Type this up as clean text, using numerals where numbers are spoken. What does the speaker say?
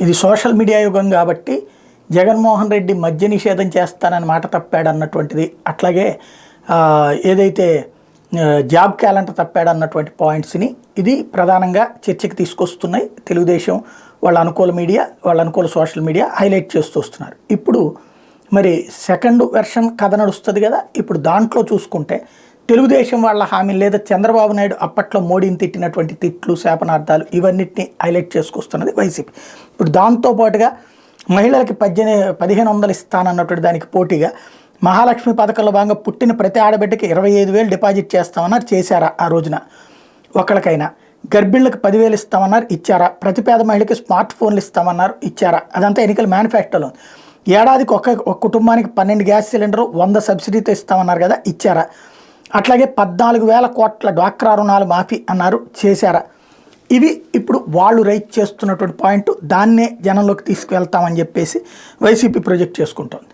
ఇది social media యుగం కాబట్టి జగన్మోహన్ రెడ్డి మద్య నిషేధం చేస్తానని మాట తప్పాడు అన్నటువంటిది, అట్లాగే ఏదైతే జాబ్ క్యాలెండర్ తప్పాడు అన్నటువంటి పాయింట్స్ని ఇది ప్రధానంగా చర్చకి తీసుకొస్తున్నాయి. తెలుగుదేశం వాళ్ళ అనుకూల మీడియా, వాళ్ళ అనుకూల సోషల్ మీడియా హైలైట్ చేస్తూ వస్తున్నారు. ఇప్పుడు మరి సెకండ్ వెర్షన్ కథ నడుస్తుంది కదా. ఇప్పుడు దాంట్లో చూసుకుంటే తెలుగుదేశం వాళ్ళ హామీ లేదా చంద్రబాబు నాయుడు అప్పట్లో మోడీని తిట్టినటువంటి తిట్లు, శాపనార్థాలు ఇవన్నిటిని హైలైట్ చేసుకొస్తున్నది వైసీపీ. ఇప్పుడు దాంతోపాటుగా మహిళలకి 1500 ఇస్తానన్నటువంటి దానికి పోటీగా మహాలక్ష్మి పథకంలో భాగంగా పుట్టిన ప్రతి ఆడబిడ్డకి 25,000 డిపాజిట్ చేస్తామన్నారు, చేశారా? ఆ రోజున ఒకళ్ళకైనా గర్భిణులకు 10,000 ఇస్తామన్నారు, ఇచ్చారా? ప్రతి పేద మహిళకి స్మార్ట్ ఫోన్లు ఇస్తామన్నారు, ఇచ్చారా? అదంతా ఎన్నికల మేనిఫెస్టోలో ఉంది. ఏడాదికి ఒక కుటుంబానికి 12 గ్యాస్ సిలిండర్లు 100 సబ్సిడీతో ఇస్తామన్నారు కదా, ఇచ్చారా? అట్లాగే 14,000 కోట్ల డ్వాక్రా రుణాలు మాఫీ అన్నారు, చేశారా? ఇవి ఇప్పుడు వాళ్ళు రైట్ చేస్తున్నటువంటి పాయింట్. దాన్నే జనంలోకి తీసుకువెళ్తామని చెప్పేసి వైసీపీ ప్రొజెక్ట్ చేసుకుంటోంది.